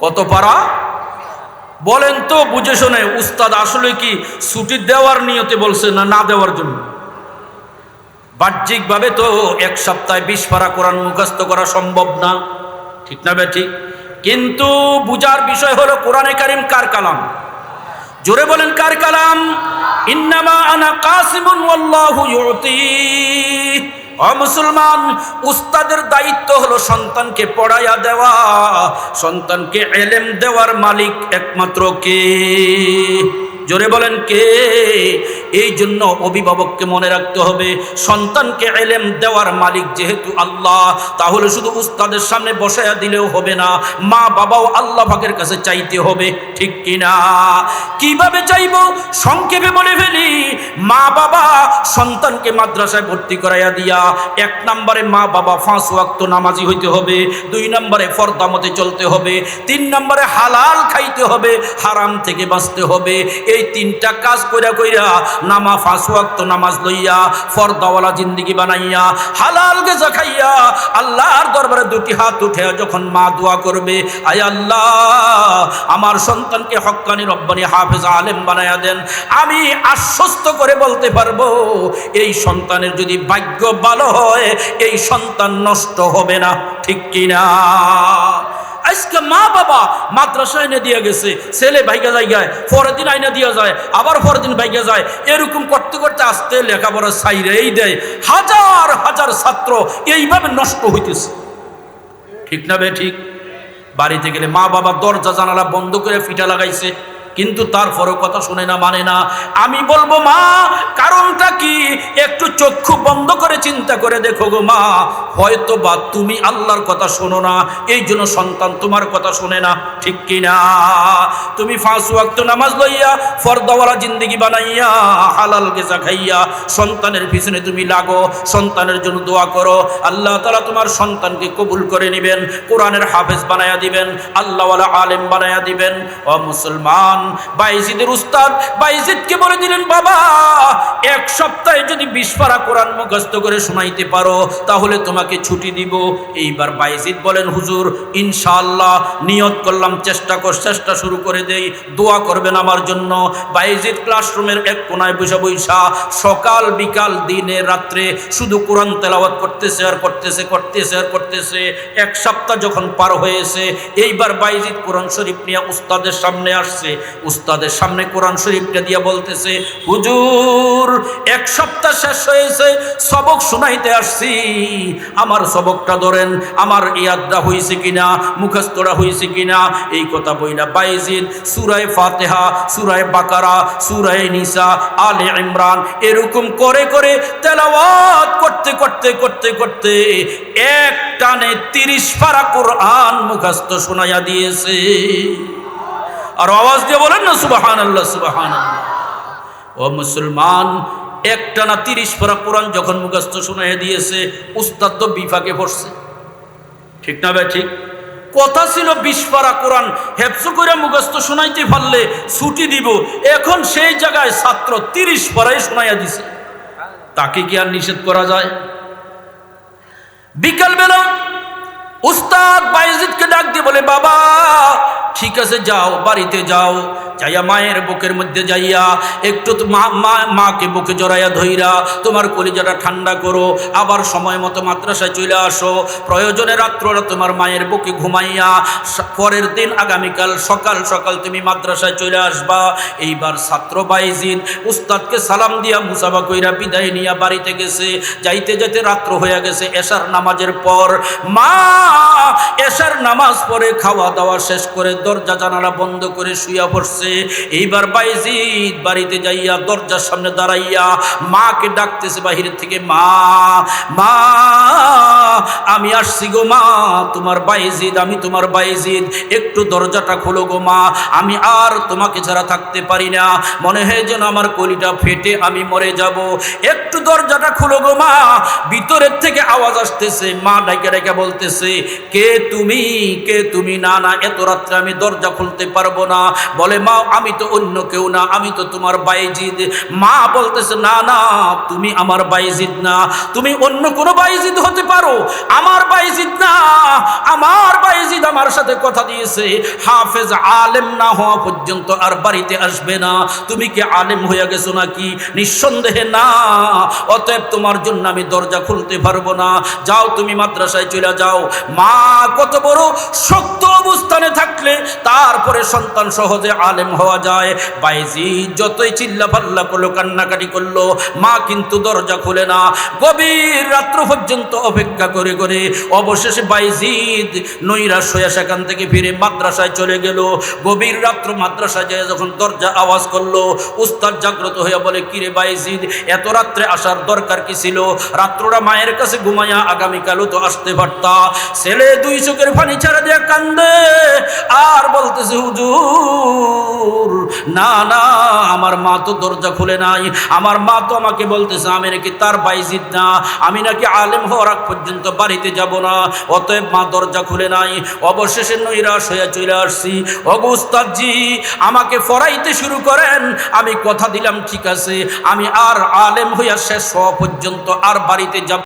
কত পারা বলেন তো, বুঝে শোনে। উস্তাদ আসলে কি ছুটি দেওয়ার নিয়তে বলছে না না দেওয়ার জন্য? বাহ্যিকভাবে তো 1 সপ্তাহে 20 পারা কোরআন মুখস্থ করা সম্ভব না, ঠিক না ঠিক? কিন্তু বুঝার বিষয় হলো, কোরআনে কারিম কার কালাম? জোরে বলেন, কার কালাম? ইন্নামা আনা কাসিমুন ওয়াল্লাহু ইউতি। ও মুসলমান, উস্তাদের দায়িত্ব হলো সন্তানকে পড়াইয়া দেওয়া, সন্তানকে ইলম দেওয়ার মালিক একমাত্র কে? জোরে বলেন, কে? এই জন্য অভিভাবককে মনে রাখতে হবে, সন্তানকে ইলম দেওয়ার মালিক যেহেতু আল্লাহ, তাহলে শুধু উস্তাদের সামনে বসায়া দিলেও হবে না, মা বাবাও আল্লাহ পাকের কাছে চাইতে হবে, ঠিক কিনা? কিভাবে চাইব? সংক্ষেপে বলে ফেলি। মা বাবা সন্তানকে মাদ্রাসায় ভর্তি করাইয়া দিয়া, 1 নম্বরে মা বাবা 5 ওয়াক্ত নামাজি হইতে হবে, 2 নম্বরে পর্দা মতে চলতে হবে, 3 নম্বরে হালাল খাইতে হবে, হারাম থেকে বাঁচতে হবে। এই 3টা কাজ কইরা কইরা নামা 5 ওয়াক্ত নামাজ লইয়া, পর্দাওয়ালা জিন্দেগি বানাইয়া, হালাল গেজা খাইয়া আল্লাহর দরবারে 2টি হাত উঠে যখন মা দোয়া করবে, আয় আল্লাহ, আমার সন্তানকে হক্কানি রব্বানি হাফেজ আলেম বানায়া দেন, আমি আশ্বস্ত করে বলতে পারবো, এই সন্তানের যদি ভাগ্য ভালো হয়, এই সন্তান নষ্ট হবে না, ঠিক কিনা? আজকে মা বাবা মাদ্রাসায় এনে দিয়ে গেছে, ছেলে ভাইগা জায়গায়, পরের দিন আইনা দিয়া যায়, আবার পরের দিন ভাইগা যায়, এরকম করতে করতে আস্তে লেখাপড়া ছাইরেই দেয়। হাজার হাজার ছাত্র এইভাবে নষ্ট হইতেছে, ঠিক না বে ঠিক? বাড়িতে গেলে মা বাবা দরজা জানালা বন্ধ করে ফিটা লাগাইছে, কিন্তু তারপরেও কথা শুনে না, মানে না। আমি বলবো, মা, কারণটা কি? একটু চক্ষু বন্ধ করে চিন্তা করে দেখো গো মা, হয়তো বা তুমি আল্লাহর কথা শোনো না, এই জন্য সন্তান তোমার কথা শোনে না, ঠিক কিনা? তুমি 5 ওয়াক্ত নামাজ লইয়া, পর্দাওয়ালা জিন্দেগি বানাইয়া, হালাল গেজা খাইয়া সন্তানের পিছনে তুমি লাগো, সন্তানের জন্য দোয়া করো, আল্লাহ তাআলা তোমার সন্তানকে কবুল করে নেবেন, কোরআনের হাফেজ বানায়া দিবেন, আল্লাহওয়ালা আলেম বানায়া দিবেন। ও মুসলমান, পান। বাইজিদের উস্তাদ বাইজিদকে বলে দিলেন, বাবা এক সপ্তাহে যদি 20 পারা কোরআন মুখস্থ করে শোনাইতে পারো তাহলে তোমাকে ছুটি দিব। এইবার বাইজিদ বলেন, হুজুর ইনশাআল্লাহ নিয়ত করলাম, চেষ্টা শুরু করে দেই, দোয়া করবেন আমার জন্য। বাইজিদ ক্লাসরুমের এক কোনায় বসে বৈশা সকাল বিকাল দিনে রাত্রে শুধু কোরআন তেলাওয়াত করতেছে আর করতেছে। এক সপ্তাহ যখন পার হয়েছে, এইবার বাইজিদ কোরআন শরীফ নিয়ে উস্তাদের সামনে আসছে। উস্তাদের সামনে কোরআন শরীফটা দিয়ে বলতেছে, হুজুর এক সপ্তাহ শেষ হয়েছে, সবক শোনাইতে আসছি, আমার সবকটা ধরেন, আমার ইয়াদটা হয়েছে কিনা, মুখস্থরা হয়েছে কিনা। এই কথা বইলা বাইজিদ সূরা ফাতিহা, সূরা বাকারা, সূরা নিসা, আলে ইমরান এরকম করে করে তেলাওয়াত করতে এক টানে 30 পারা কোরআন মুখস্থ শোনাইয়া দিয়েছে। আর আওয়াজ দিয়ে বলেন না সুবহানাল্লাহ, সুবহানাল্লাহ। ও মুসলমান, একটানা 30 পারা কোরআন যখন মুখস্থ শোনাইয়া দিয়েছে, উস্তাদ তো বিপাকে পড়ছে, ঠিক না ভাই? ঠিক কথা ছিল 20 পারা কোরআন হেফজ করে মুখস্থ শোনাইতে পারলে ছুটি দিব, এখন সেই জায়গায় ছাত্র 30 পারাই শোনাইয়া দিছে, তাকে কি আর নিষেধ করা যায়? বিকালবেলা উস্তাদ বাইজিদকে ডাক দিয়ে বলে, বাবা ঠিক আছে যাও, বাড়িতে যাও, যাইয়া মায়ের বুকের মধ্যে যাইয়া একটু মাকে বুকে জড়াইয়া ধইরা তোমার কলিজাটা ঠান্ডা করো, আবার সময় মতো মাদ্রাসায় চলে আসো, প্রয়োজনে রাত্রটা তোমার মায়ের বুকে ঘুমাইয়া পরের দিন আগামীকাল সকাল সকাল তুমি মাদ্রাসায় চলে আসবা। এইবার ছাত্র বাইজিদ উস্তাদকে সালাম দিয়া মুসাফা কইরা বিদায় নিয়া বাড়িতে গেছে। যাইতে যাইতে রাত্র হয়ে গেছে এশার নামাজের পর। মা এশার নামাজ পড়ে খাওয়া দাওয়া শেষ করে দরজা জানালা বন্ধ করে শুইয়া পড়ছে। এইবার বাইজিদ বাড়িতে যাইয়া দরজার সামনে দাঁড়াইয়া মাকে ডাকতেছে বাহির থেকে, মা মা আমি আসছি গো মা, তোমার বাইজিদ, আমি তোমার বাইজিদ, একটু দরজাটা খোলো গো মা, আমি আর তোমাকে ছাড়া থাকতে পারি না, মনে হয় যেন আমার কলিটা ফেটে আমি মরে যাব, একটু দরজাটা খোলো গো মা। ভিতরের থেকে আওয়াজ আসতেছে, মা ডাইকা ডাইকা বলতেছে, কে তুমি, কে তুমি? না না, এত রাত্রে আমি দরজা খুলতে পারবো না। বলে, মা আমি তো অন্য কেউ না, আমি তো তোমার বাইজিদ। মা বলতেছে, না না, তুমি আমার বাইজিদ না, তুমি অন্য কোনো বাইজিদ হতে পারো, আমার বাইজিদ না। আমার বাইজিদ আমার সাথে কথা দিয়েছে, হাফেজ আলেম না হওয়া পর্যন্ত আর বাড়িতে আসবে না। তুমি কি আলেম হয়ে গেছো নাকি? নিঃসন্দেহে না, অতএব তোমার জন্য আমি দরজা খুলতে পারবো না, যাও তুমি মাদ্রাসায় চলে যাও। মা কত বড় শক্ত অবস্থানে থাকলে তারপরে সন্তান সহজে আলেম হওয়া যায়। বাইজিদ যতই চিল্লা পাল্লা করলো, কান্নাকাটি করলো, মা কিন্তু দরজা খুলে না। গভীর রাত্র পর্যন্ত অপেক্ষা করে করে অবশেষে বাইজিদ নৈরাশ হয়ে সেখান থেকে ফিরে মাদ্রাসায় চলে গেল। গভীর রাত্র মাদ্রাসায় যায় যখন দরজা আওয়াজ করলো, উস্তাদ জাগ্রত হয়ে বলে, কিরে বাইজিদ, এত রাত্রে আসার দরকার কি ছিল? রাত্রটা মায়ের কাছে ঘুমাইয়া আগামীকালও তো আসতে পারতা। ছেলে দুই চোখের পানি ছাড়া দিয়ে কান্দে আর বলতেছে, হুজুর না না, আমার মা তো দরজা খুলে নাই, আমার মা তো আমাকে বলতেছে আমি নাকি তার বাইজিদ না, আমি নাকি আলেম হওয়ার আগ পর্যন্ত বাড়িতে যাব না, অতএব মা দরজা খুলে নাই। অবশেষে নৈরাশ হয়ে চলে আসছি। ওগো উস্তাদজি, আমাকে পড়াইতে শুরু করেন, আমি কথা দিলাম ঠিক আছে, আমি আর আলেম হইয়া শেষ হওয়া পর্যন্ত আর বাড়িতে যাব